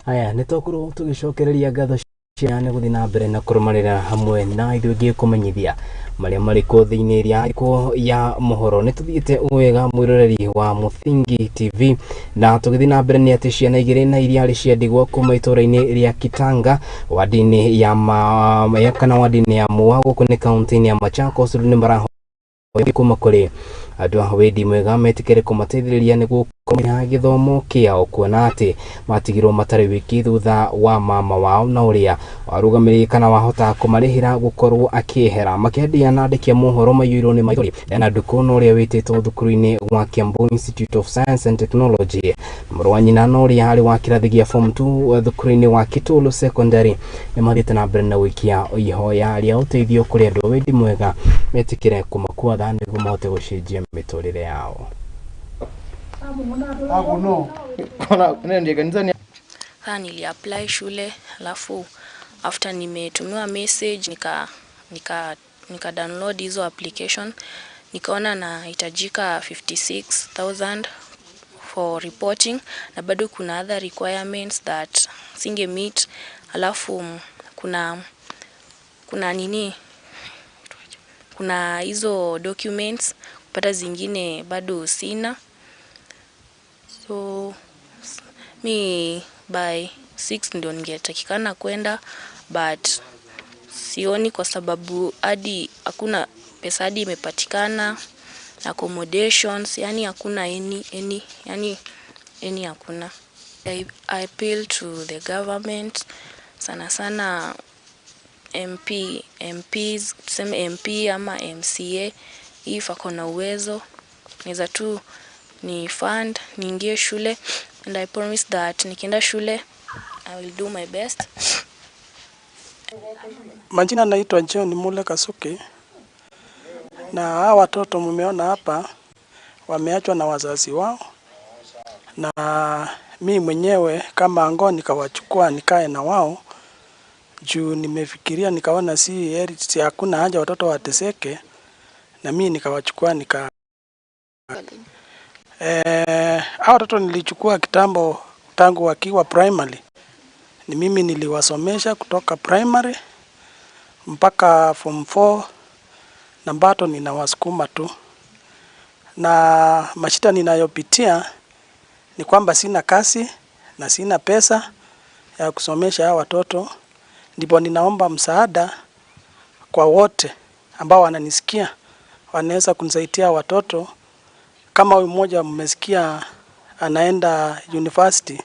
Aya nitokorwo tugicokereria ngatho ciane guthi na mbere na kurumarira hamwe na ithuĩ ngi kumenyithia maria mariko thiini ria ya Mohoro nituthiite wega mwiroreri wa Muthingi TV na tugithi na mbere ni ati ciana igiri na iria ari ciendigwo kuma itura-ini ria Kitanga wadini ya kana wadini ya Mua guku ni kaunti ya Machakos ni maraho kuma kuri andu a wendi mwega metikire kumateithĩrĩria niguo kumenya githomo kiao kuona ati matigirwo matari wiki thutha wa mama wao na uria warugamĩrĩire kana wahota kumarĩhĩra gukorwo akĩehera makĩendia na andĩki a mohoro maiyũirwo nĩ maithori na ndukono uria wĩtĩtwo thukuru-inĩ wa Kiambu Institute of Science and Technology mũrũ wa nyina na uria arĩ wa kĩrathi gĩa form 2 thukuru-inĩ wa Kitulu Secondary nĩ mathiĩte na mbere na gũikia ihoya rĩa ũteithio kũrĩ andũ a wendi mwega metikire kumakuatha nĩguo mahote gũcenjia mĩtũrĩre yao. Niliapply shule, alafu after nimetumiwa message nika download hizo application, nikaona nahitajika 56,000 for reporting, na bado kuna other requirements that singe meet. Alafu kuna hizo documents kupata zingine bado sina, so mi by 6 ndio ningetakikana kwenda, but sioni kwa sababu hadi hakuna pesa hadi imepatikana, accommodations, yani hakuna any hakuna. I appeal to the government, sana sana MPs, tuseme MP ama MCA, if ako na uwezo niweza tu ni fund niingie shule, and I promise that nikienda shule I will do my best. Majina naitwa John Mule Kasuki, na hawa watoto mmeona hapa wameachwa na wazazi wao, na mimi mwenyewe kama ango nikawachukua nikae na wao juu nimefikiria, nikaona si hakuna haja watoto wateseke, na mimi nikawachukua hao watoto nilichukua kitambo tangu wakiwa primary. Ni mimi niliwasomesha kutoka primary mpaka form 4, na bado ninawasukuma tu. Na mashida ninayopitia ni kwamba sina kazi na sina pesa ya kusomesha hao watoto. Ndipo ninaomba msaada kwa wote ambao wananisikia, wanaweza kunisaidia watoto. Kama huyu mmoja mmesikia anaenda university,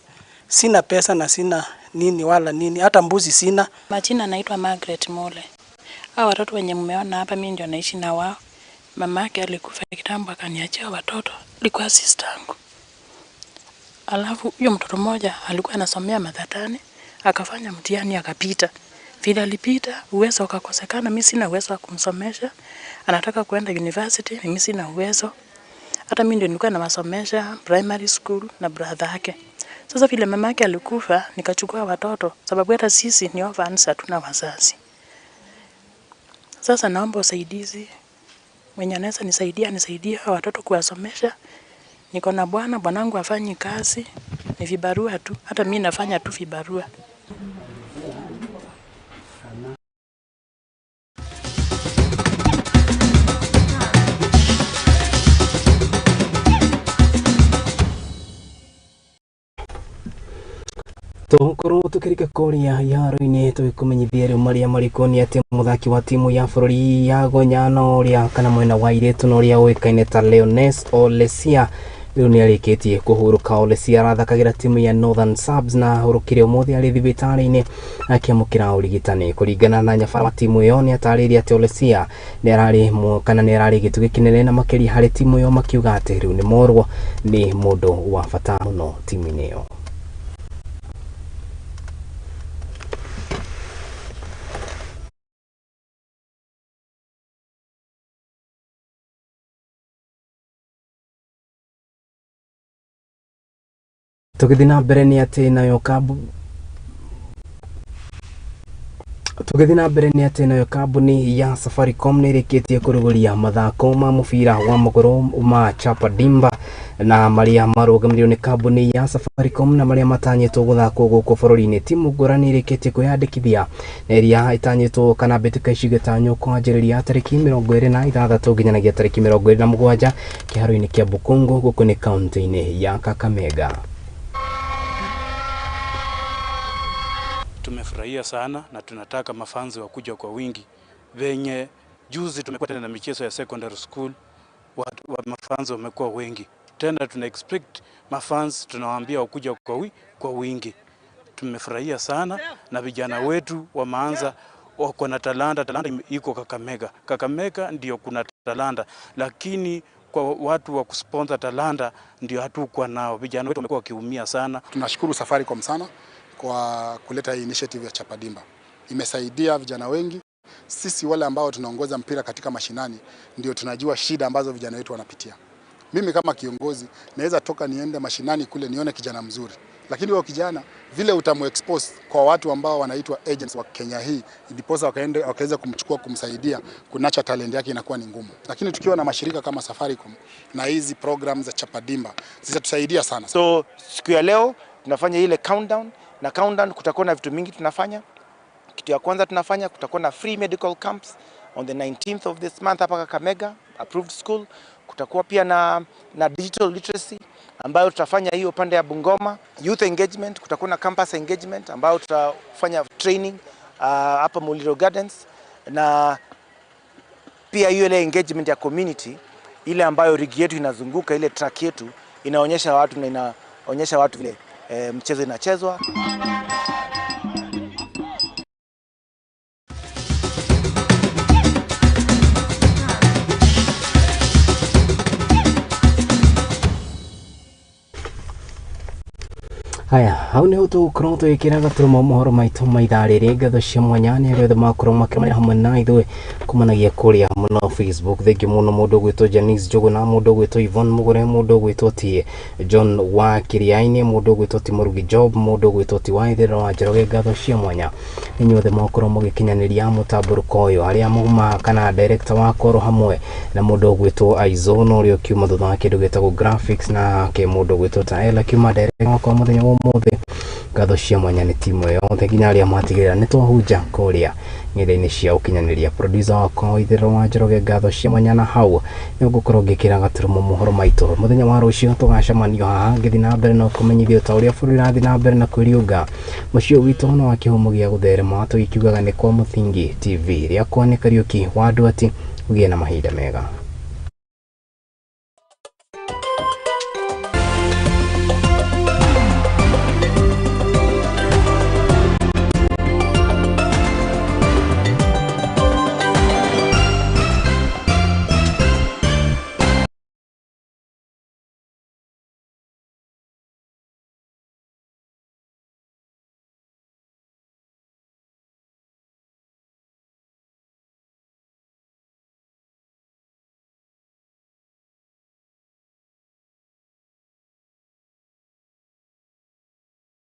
sina pesa na sina nini wala nini, hata mbuzi sina. Majina naitwa Margaret Mole. Hao watoto wenye mmeona hapa mimi ndio naishi na wao. Mama yake alikufa kitambo akaniachia watoto, alikuwa sister yangu. Alafu huyo mtoto mmoja alikuwa anasomea Mathatani, akafanya mtihani akapita. Vile alipita, uwezo ukakosekana, mimi sina uwezo wa kumsomesha. Anataka kwenda university, mimi sina uwezo. Hata mimi ndio nilikuwa nawasomesha primary school na brother yake. Sasa vile mama yake alikufa, nikachukua watoto sababu hata sisi ni orphans, hatuna wazazi. Sasa naomba usaidizi, mwenye anaweza nisaidia watoto kuwasomesha. Niko na bwanangu afanyi kazi, ni vibarua tu, hata mimi nafanya tu vibarua. Tũkorwo tũkĩrĩka kũrĩa iharo-inĩ tũgĩkũmenyithia rĩu marĩa marĩkuo nĩ atĩ mũthaki wa timu ya bũrũri ya Gonyano ũrĩa kana mwena wa airĩtu na ũrĩa ũĩkaine ta Leones Olesia rĩu nĩ arĩkĩtie kũhurũka. Olesia arathakagĩra timu ya Northern Subs na ahurũkire ũmũthĩ arĩ thibitarĩ-inĩ akĩamũkĩra ũrigitani. Kũringana na nyabara wa timu ĩyo nĩ atarĩirie atĩ Olesia nĩ ararĩ gĩtugĩ kĩnene na makĩria harĩ timu ĩyo, makiuga atĩ rĩu nĩ morwo nĩ mũndũ wa bata mũno timu-inĩ ĩyo. Tũgĩthiĩ na mbere nĩ atĩ nayo kambuni ya Safaricom nĩ ĩrĩkĩtie kũrugũria mathako ma mũbira wa magũrũ ma Chapa Dimba, na marĩa marũgamĩrĩirwo nĩ kambuni ya Safaricom na marĩa matanyĩtwo gũthakwo gũkũ bũrũri-inĩ. Timu ngũrani ĩrĩkĩtie kwĩyandĩkithia na ĩrĩa ĩtanyĩtwo kana mbĩtĩka icio igĩtanywo kwanjĩrĩria tarĩki 26 nginyagia tarĩki 27 kĩharo-inĩ kĩa Bukungu gũkũ nĩ kaunti-inĩ ya Kakamega. Tumefurahia sana na tunataka mafanzi wakuja kwa wingi. Venye juzi tumekuwa tena na michezo ya secondary school, mafanzi wamekuwa wengi. Tena tuna expect mafanzi, tunawaambia wakuja kwa wingi. Tumefurahia sana na vijana wetu wameanza wako na talanta iko Kakamega. Kakamega ndio kuna talanta, lakini kwa watu wa kusponsor talanta ndio hatukuwa nao. Vijana wetu wamekuwa wakiumia sana. Tunashukuru Safaricom sana kwa kuleta hii initiative ya Chapa Dimba. Imesaidia vijana wengi. Sisi wale ambao tunaongoza mpira katika mashinani ndio tunajua shida ambazo vijana wetu wanapitia. Mimi kama kiongozi naweza toka niende mashinani kule nione kijana mzuri, lakini huyo kijana vile utamu-expose kwa watu ambao wanaitwa agents wa Kenya hii, ndiposa wakaweza kumchukua kumsaidia kunacha talent yake, inakuwa ni ngumu. Lakini tukiwa na mashirika kama Safaricom na hizi programs za Chapadimba zitatusaidia sana. So siku ya leo tunafanya ile countdown, na countdown kutakuwa na vitu mingi tunafanya. Kitu ya kwanza tunafanya, kutakuwa na free medical camps on the 19th of this month hapa Kakamega, approved school. Kutakuwa pia na digital literacy ambayo tutafanya hiyo pande ya Bungoma. Youth engagement, kutakuwa na campus engagement ambayo tutafanya training hapa Muliro Gardens, na pia hiyo ile engagement ya community ile ambayo rigi yetu inazunguka, ile track yetu inaonyesha watu na inaonyesha watu vile mchezo inachezwa. Haya, hau ni hutu kronto ikiraga turuma mohoro maitu maithari ringatho cia mwanya ni rĩothe makorwo makĩmenya hamwe na ithuĩ kumanagia kũrĩa mũno Facebook. Thengi mũno mũndũ gwĩtwo Janice Njogu, na mũndũ gwĩtwo Yvonne Mugure, mũndũ gwĩtwo ti John wa Kiriaini, mũndũ gwĩtwo ti Murugi Job, mũndũ gwĩtwo ti Waithĩra wa Njoroge. Ngatho cia mwanya inyuothe makorwo mũgĩkinyanĩria mũtambũrũko ũyũ, arĩa mauma kana director wa koro hamwe na mũndũ gwĩtwo Aizono ũrĩa ũkiuma thutha wa kĩndũ gĩtagwo graphics, na ke mũndũ gwĩtwo Taela kiuma director wa mũthenya ũmũthĩ. Ngatho cia mwanya nĩ timu yothe nginya arĩa matigĩrĩra nĩ twahunja kũrĩa ng'enda-inĩ cia ũkinyanĩria. Producer wakwa Waithĩra wa Njoroge, ngatho cia mwanya, na hau nĩ ngũkorwo ngĩkĩra gaturumo mohoro maitũ mũthenya wa rũciũ. Tũgacemanio haha ngĩthiĩ na mbere na kũmenyithio ta ũrĩa bũrũri ũrathiĩ na mbere na kwĩriũnga. Mũciĩ witũ no wa kĩhumo gĩa gũtherema, tũkiugaga nĩ kwa Mũthingi TV. Rĩakwa nĩ Kariuki wa Nduati, ũgĩe na mahinda mega.